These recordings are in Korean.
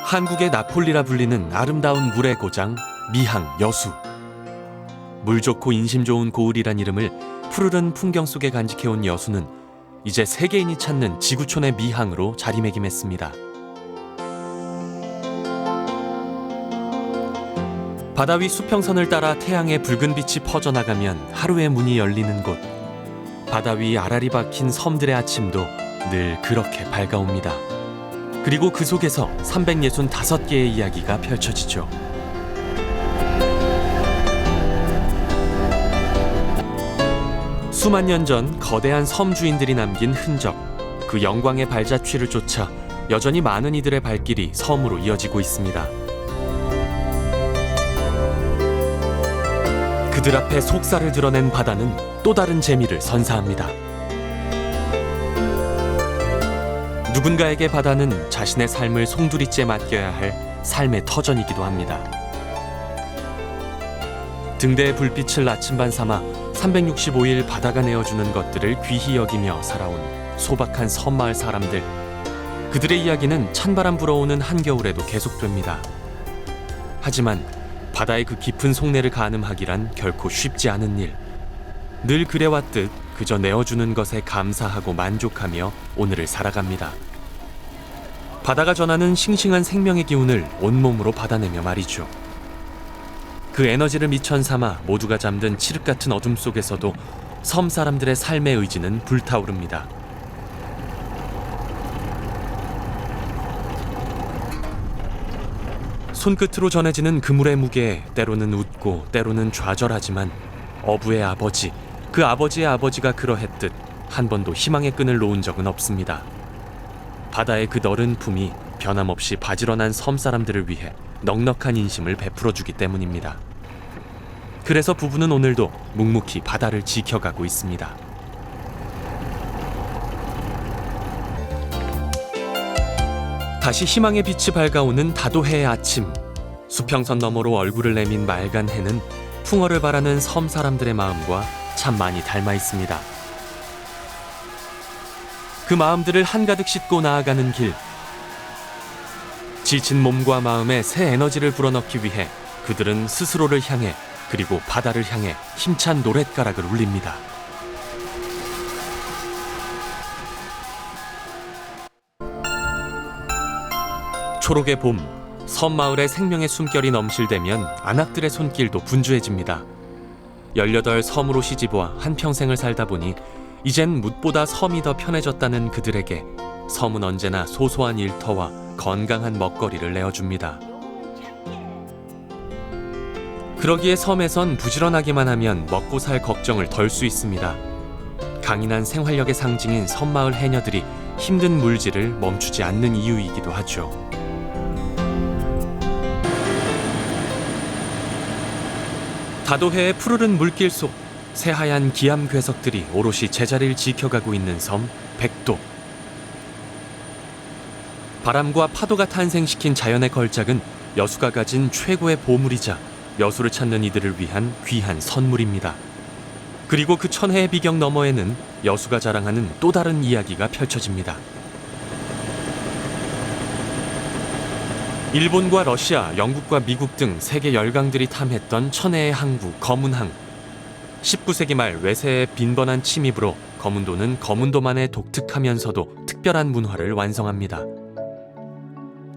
한국의 나폴리라 불리는 아름다운 물의 고장 미항 여수. 물 좋고 인심 좋은 고을이란 이름을 푸르른 풍경 속에 간직해온 여수는 이제 세계인이 찾는 지구촌의 미항으로 자리매김했습니다. 바다 위 수평선을 따라 태양의 붉은 빛이 퍼져나가면 하루의 문이 열리는 곳. 바다 위 알알이 박힌 섬들의 아침도 늘 그렇게 밝아옵니다. 그리고 그 속에서 365개의 이야기가 펼쳐지죠. 수만 년 전 거대한 섬 주인들이 남긴 흔적, 그 영광의 발자취를 쫓아 여전히 많은 이들의 발길이 섬으로 이어지고 있습니다. 그들 앞에 속살을 드러낸 바다는 또 다른 재미를 선사합니다. 누군가에게 바다는 자신의 삶을 송두리째 맡겨야 할 삶의 터전이기도 합니다. 등대의 불빛을 나침반 삼아 365일 바다가 내어주는 것들을 귀히 여기며 살아온 소박한 섬마을 사람들. 그들의 이야기는 찬바람 불어오는 한겨울에도 계속됩니다. 하지만 바다의 그 깊은 속내를 가늠하기란 결코 쉽지 않은 일. 늘 그래왔듯 그저 내어주는 것에 감사하고 만족하며 오늘을 살아갑니다. 바다가 전하는 싱싱한 생명의 기운을 온몸으로 받아내며 말이죠. 그 에너지를 미천 삼아 모두가 잠든 칠흑 같은 어둠 속에서도 섬 사람들의 삶의 의지는 불타오릅니다. 손끝으로 전해지는 그물의 무게에 때로는 웃고 때로는 좌절하지만 어부의 아버지, 그 아버지의 아버지가 그러했듯 한 번도 희망의 끈을 놓은 적은 없습니다. 바다의 그 너른 품이 변함없이 바지런한 섬 사람들을 위해 넉넉한 인심을 베풀어주기 때문입니다. 그래서 부부는 오늘도 묵묵히 바다를 지켜가고 있습니다. 다시 희망의 빛이 밝아오는 다도해의 아침. 수평선 너머로 얼굴을 내민 맑은 해는 풍어를 바라는 섬 사람들의 마음과 참 많이 닮아 있습니다. 그 마음들을 한가득 싣고 나아가는 길. 지친 몸과 마음에 새 에너지를 불어넣기 위해 그들은 스스로를 향해 그리고 바다를 향해 힘찬 노랫가락을 울립니다. 초록의 봄, 섬마을의 생명의 숨결이 넘실대면 안악들의 손길도 분주해집니다. 18 섬으로 시집와 한평생을 살다 보니 이젠 묻보다 섬이 더 편해졌다는 그들에게 섬은 언제나 소소한 일터와 건강한 먹거리를 내어줍니다. 그러기에 섬에선 부지런하기만 하면 먹고 살 걱정을 덜 수 있습니다. 강인한 생활력의 상징인 섬마을 해녀들이 힘든 물질을 멈추지 않는 이유이기도 하죠. 다도해의 푸르른 물길 속 새하얀 기암 괴석들이 오롯이 제자리를 지켜가고 있는 섬 백도. 바람과 파도가 탄생시킨 자연의 걸작은 여수가 가진 최고의 보물이자 여수를 찾는 이들을 위한 귀한 선물입니다. 그리고 그 천혜의 비경 너머에는 여수가 자랑하는 또 다른 이야기가 펼쳐집니다. 일본과 러시아, 영국과 미국 등 세계 열강들이 탐했던 천혜의 항구 검은항. 19세기 말 외세의 빈번한 침입으로 검은도는 검은도만의 독특하면서도 특별한 문화를 완성합니다.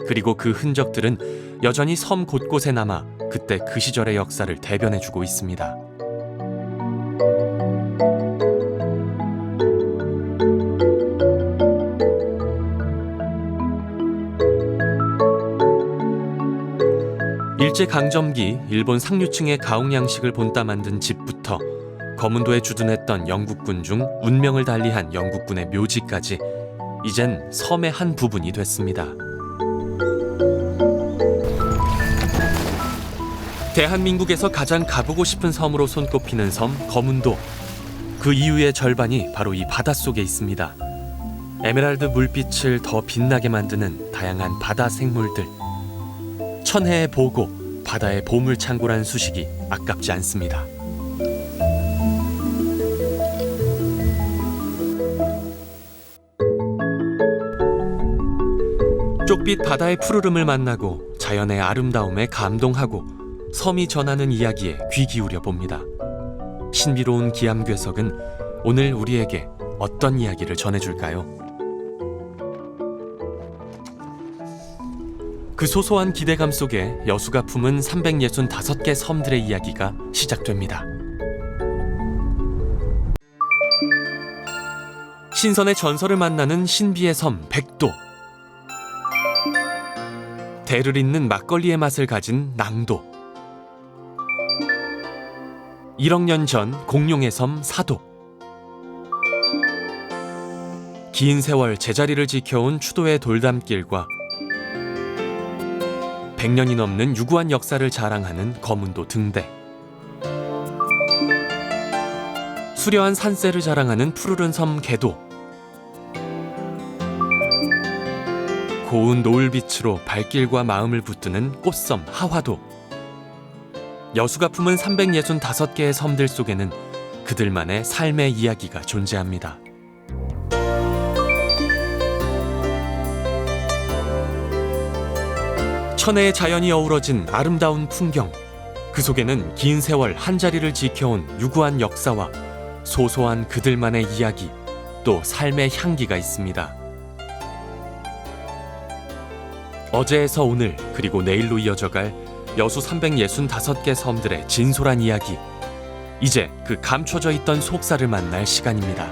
그리고 그 흔적들은 여전히 섬 곳곳에 남아 그때 그 시절의 역사를 대변해주고 있습니다. 일제강점기 일본 상류층의 가옥 양식을 본따 만든 집부터 검은도에 주둔했던 영국군 중 운명을 달리한 영국군의 묘지까지 이젠 섬의 한 부분이 됐습니다. 대한민국에서 가장 가보고 싶은 섬으로 손꼽히는 섬 검은도. 그 이유의 절반이 바로 이 바닷속에 있습니다. 에메랄드 물빛을 더 빛나게 만드는 다양한 바다 생물들. 천혜의 보고, 바다의 보물창고란 수식이 아깝지 않습니다. 족빛 바다의 푸르름을 만나고 자연의 아름다움에 감동하고 섬이 전하는 이야기에 귀 기울여 봅니다. 신비로운 기암괴석은 오늘 우리에게 어떤 이야기를 전해줄까요? 그 소소한 기대감 속에 여수가 품은 365개 섬들의 이야기가 시작됩니다. 신선의 전설을 만나는 신비의 섬 백도, 대를 잇는 막걸리의 맛을 가진 낭도, 1억 년 전 공룡의 섬 사도, 긴 세월 제자리를 지켜온 추도의 돌담길과 100년이 넘는 유구한 역사를 자랑하는 거문도 등대, 수려한 산세를 자랑하는 푸르른 섬 개도, 고운 노을빛으로 발길과 마음을 붙드는 꽃섬 하화도. 여수가 품은 365개의 섬들 속에는 그들만의 삶의 이야기가 존재합니다. 천혜의 자연이 어우러진 아름다운 풍경, 그 속에는 긴 세월 한자리를 지켜온 유구한 역사와 소소한 그들만의 이야기, 또 삶의 향기가 있습니다. 어제에서 오늘, 그리고 내일로 이어져갈 여수 365개 섬들의 진솔한 이야기, 이제 그 감춰져 있던 속살을 만날 시간입니다.